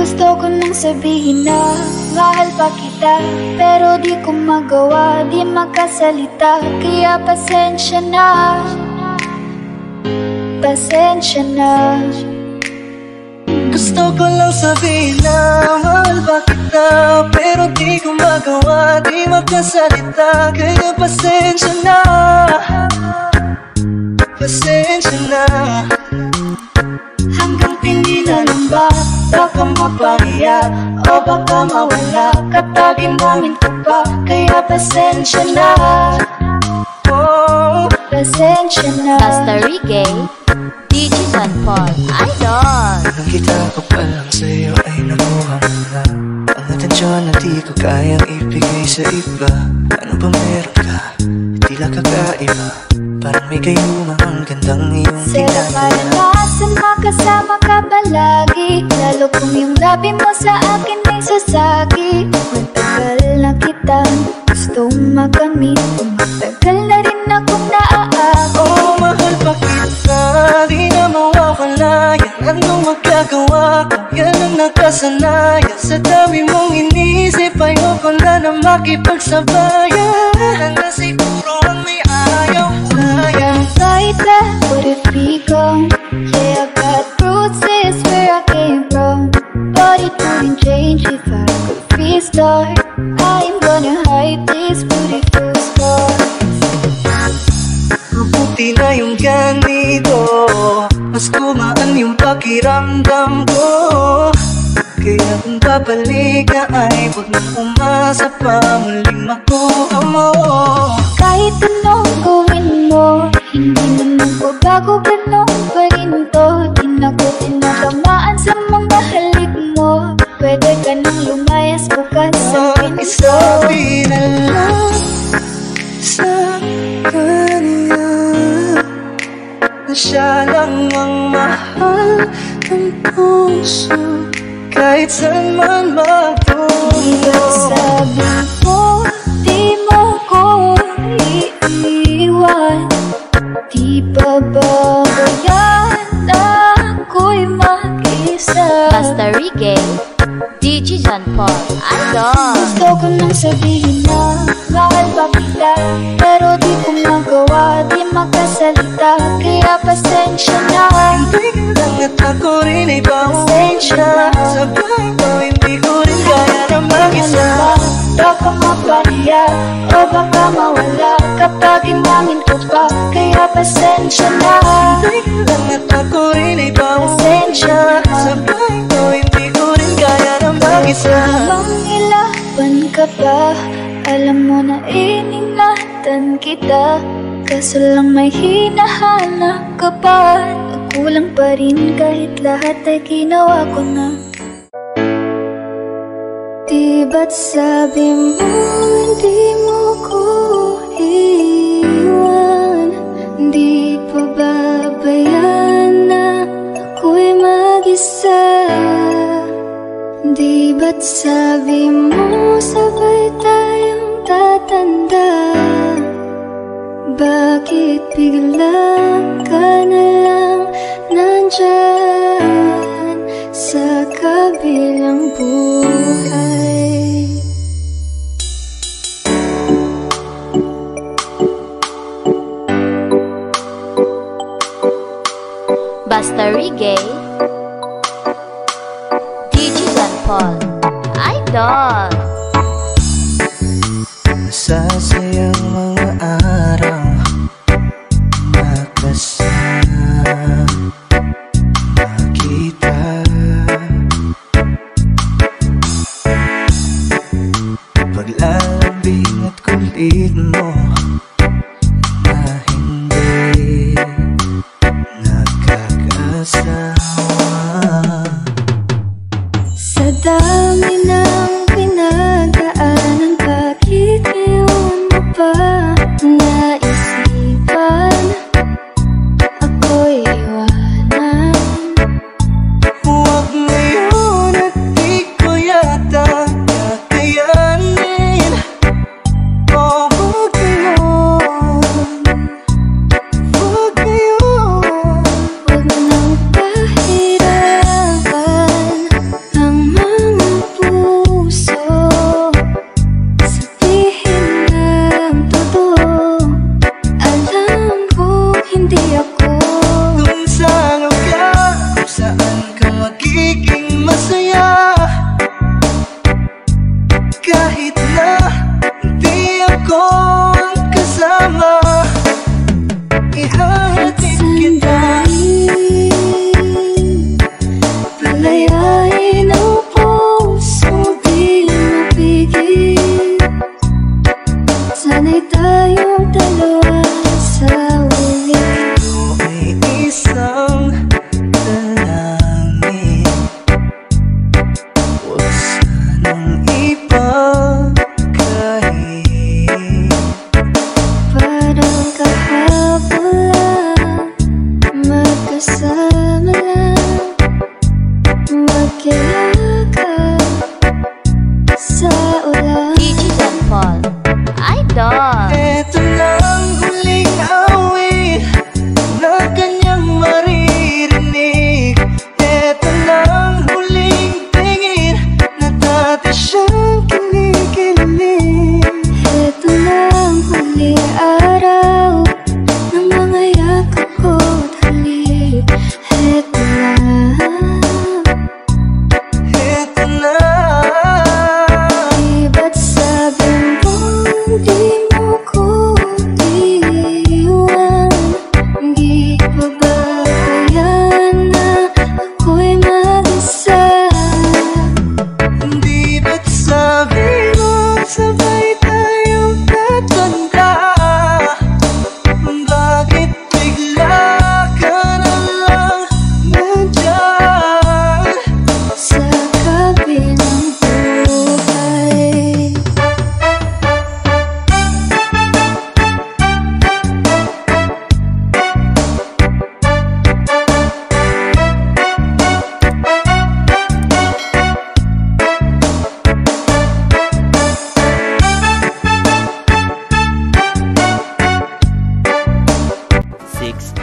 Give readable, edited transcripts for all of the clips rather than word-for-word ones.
Gusto ko nang sabihin na mahal pa kita, pero di ko magawa, di makasalita. Kaya pasensya na, pasensya na. Gusto ko lang sabihin na mahal pa kita, pero di ko magawa, di makasalita. Kaya pasensya na, pasensya na. Hanggang hindi na lang ba, baka mapahiya o baka mawala kapag inamin ko pa. Kaya pasensya na, oh, pasensya na. Basta Reggae, DJ John Paul, Idol. Nang kita ko pa lang sa'yo ay nakuha mo na ang atensyon na di ko kayang ibigay sa iba. Ano ba meron ka? Tila kakaiba, parang may gayuma ang gandang iyong Sarap malalasan makasama ka palagi, lalo kung yung labi mo sa akin ay sasagi. Matagal na kitang gustong makamit, matagal na rin akong naaakit. Oh, mahal pa kita, di na mawawala. Yan anong magagawa ko, yan ang nakasanaya. Sa dami mong inisip, ayoko na na makipagsabayan. Na siguro ang may ayaw, sayang. Like that, what if we go? Yeah, I got roots, is where I came from, but it wouldn't change if I could restart. I'm gonna hide these beautiful scars. Mabuti na yung ganito, mas gumaan yung pakiramdam ko. Kaya kung babalik ka ay huwag nang umasa pa muling makuha mo. Kahit anong gawin mo, hindi na magbabago, ganun pa rin to. Di na ko tinatamaan sa mga halik mo. Pwede ka nang lumayas bukas sa Isabi na lang sa kanya na siya lang ang mahal ng puso, kahit saan man magtungo. Sabi mo, di mo ko iiwan, di pa babayan na ako'y mag-isa. Basta Reggae, DJ John Paul, Idol. Gusto ko nang sabihin na mahal pa kita, pero di ko magawa, di makasalita. Kaya pasensya na, Hindi ka lang at ako rin ay pasensya. Sabay mo, hindi ko rin kaya na mag-isa. baka mapahiya o baka mawala kapag inamin ko pa. Kaya pasensya na, Hindi ka lang at ako rin ay pasensya. Sabay mo, hindi ko rin kaya na mag-isa. mangilaban ka pa, alam mo na iningatan kita, kaso lang may hinahanap ka pa. Nagkulang pa rin kahit lahat ay ginawa ko na. Di ba't sabi mo hindi mo ko iwan, di pa babayaan na ako'y mag-isa. Di ba't sabi mo sabay tayong tatanda, bakit bigla ka na lang nandyan sa kabilang buhay? Basta Reggae, DJ John Paul, Idol. Masasayang mga araw makasama kita. Paglalambing at kulit mo na hindi nagkakasawa. Sa dami ng pinagdaanan, bakit ngayon mo pa kasama lang magkilakad sa ulan. DJ John Paul, Idol. Ito na ang huling awit na kanyang maririnig. Ito na ang huling tingin na dati siyang kinikilig. Ito na ang huling araw ng mga yakap ko't halik. Ito na. Ito na. Di ba't sabi mo di mo ko iiwan? Di ba ba kaya na ako'y mag-isa? Di ba't sabi mo sabay tayong tatanda? Bakit bigla ka na lang nandyan Sa kabilang buhay.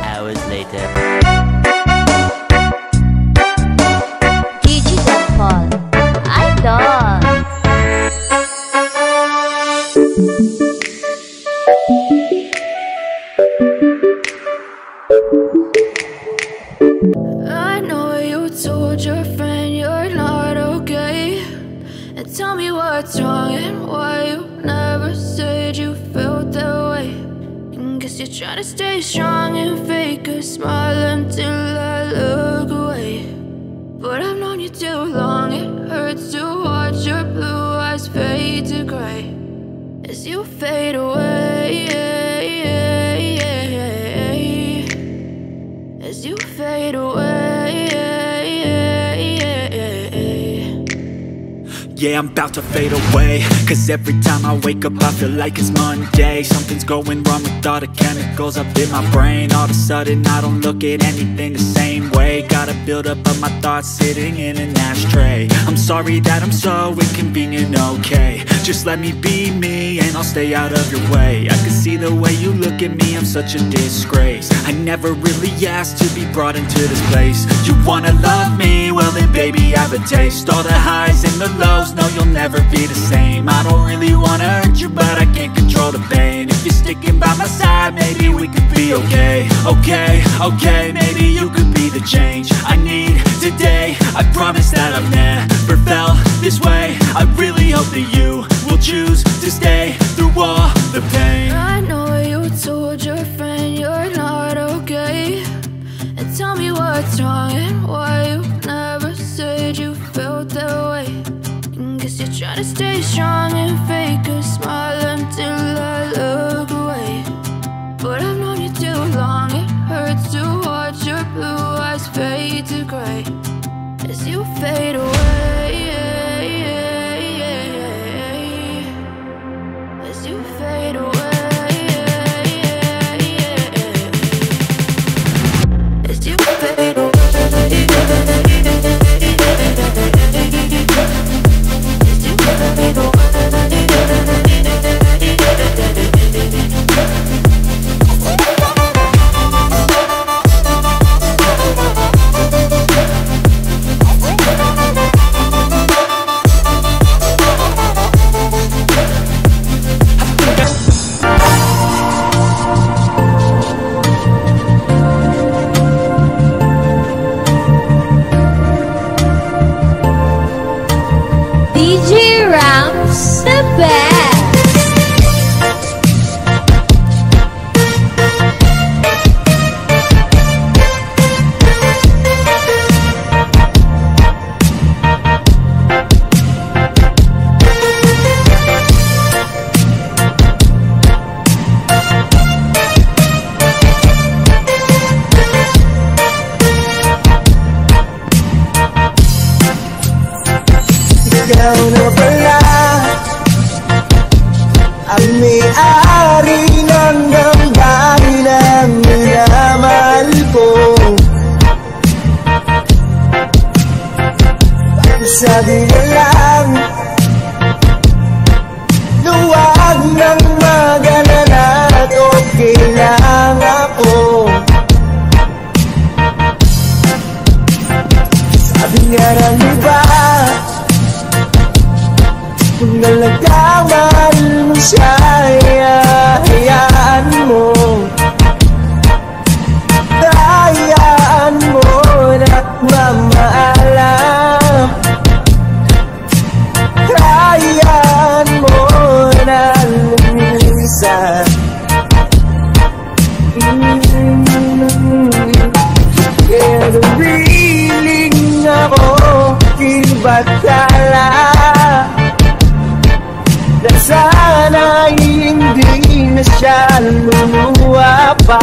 Hours later. DJ John Paul, Idol. I know you told your friend you're not okay, and tell me what's wrong and why you never said you felt that way. And guess you're trying to stay strong and fake a smile until I look away. But I've known you too long, it hurts to watch your blue eyes fade to gray as you fade away. As you fade away. Yeah, I'm about to fade away, cause every time I wake up I feel like it's Monday. Something's going wrong with all the chemicals up in my brain. All of a sudden I don't look at anything the same way. Gotta build up of my thoughts sitting in an ashtray. I'm sorry that I'm so inconvenient, okay. Just let me be me and I'll stay out of your way. I can see the way you look at me, I'm such a disgrace. I never really asked to be brought into this place. You wanna love me? Well then baby have a taste. All the highs and the lows, no you'll never be the same. I don't really wanna hurt you but I can't control the pain. If you're sticking by my side maybe we could be okay. Okay, maybe you could be the change I need today. I promise that I've never felt this way. I really hope that you will choose to stay through all the pain. I know you told your friend you're not okay, and tell me what's wrong and why you never said you felt that way. And guess you're trying to stay strong and fake a smile until I look away. But I've known you too long, it hurts to watch your blue eyes fade to gray as you fade away. As you fade away. As you fade away. As you fade away. sabi niya lang na huwag nang mag-alala at okay lang ako. Sabi nga ng iba, kung talagang mahal mo siya, hayaan mo. Hayaan mo na mamaalam. Hayaan mo na lumisan. Pero feeling ako ibatala na sana hindi na siya luluwa pa,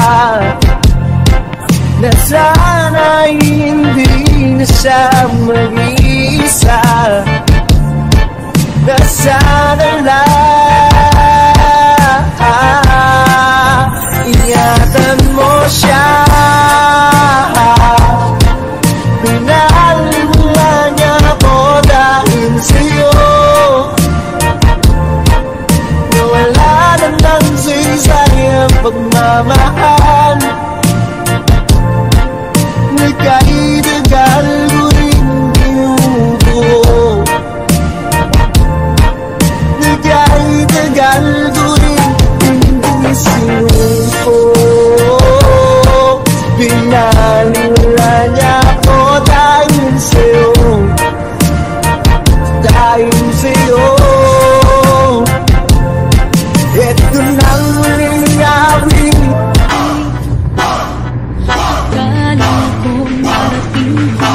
na sana hindi na siya mag-iisa, na sana lang ingatan mo siya. Minahal mo nga niya ako dahil sa'yo, na wala namang saysayang pagmamahal. Nagkaidagal ko rin minuto, nagkaidagal ko rin hindi sinuko. Pinalila niya ako dahil sa'yo, dahil sa'yo. Ito nang muling awing. Akala ko marating ko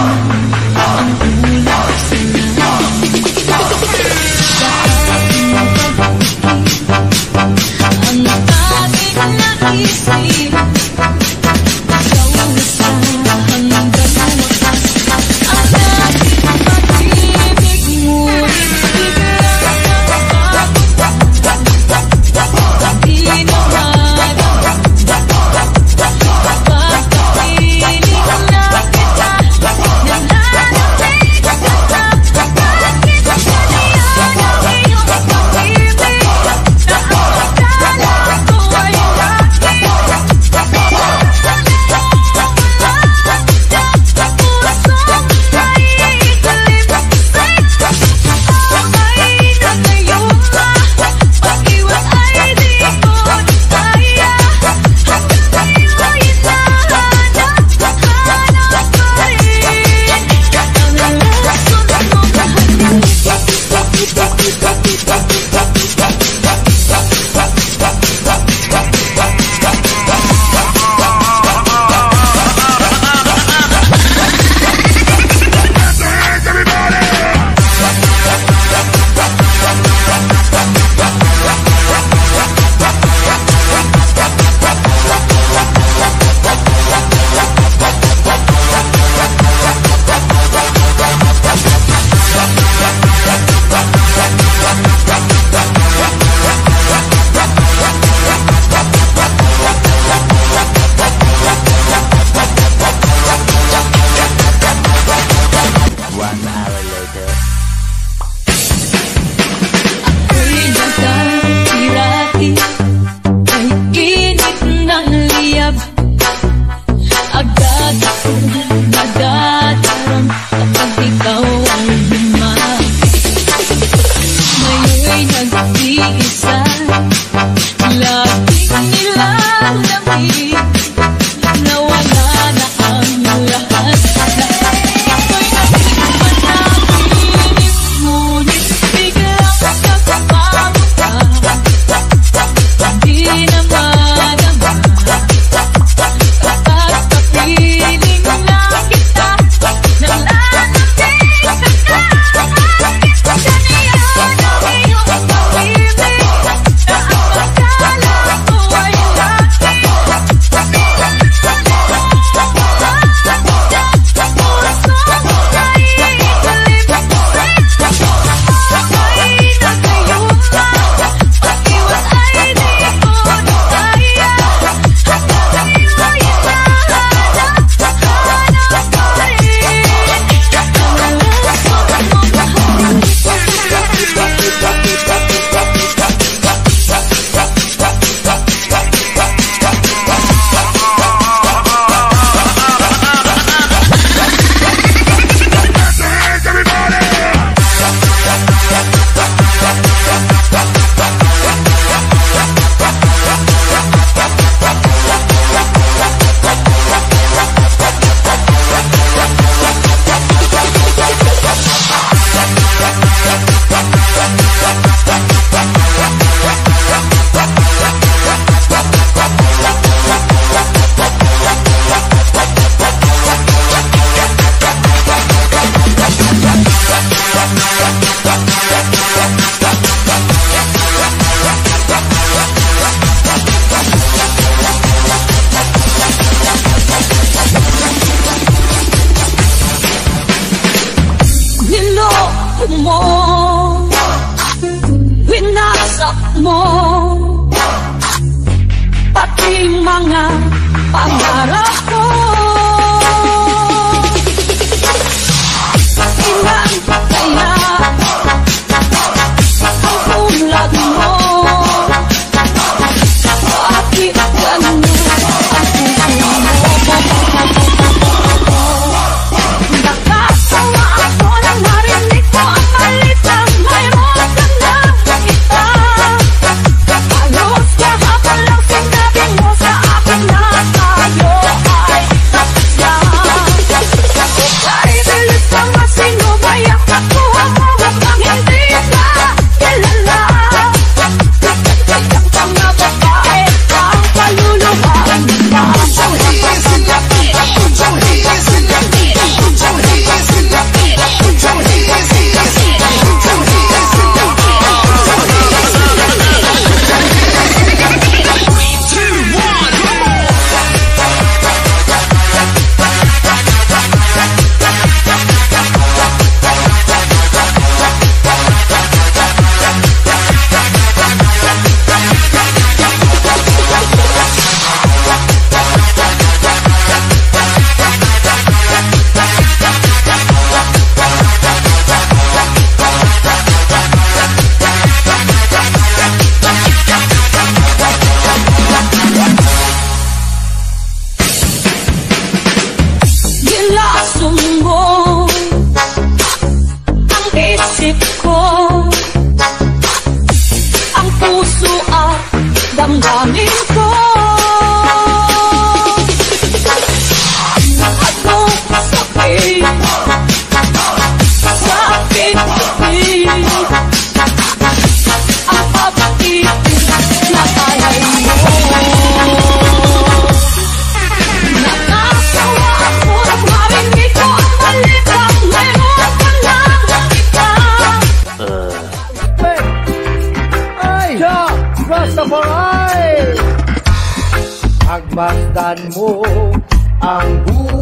ang ulap sa langit. Ang aking naisip, ikaw na sana.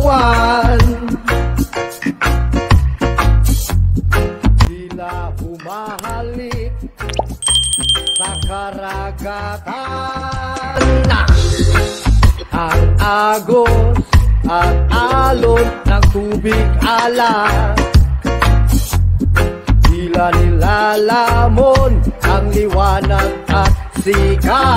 buwan. Tila humahalik sa karagatan. Ang agos at alon ng tubig alat, tila nilalamon ang liwanag at sikat.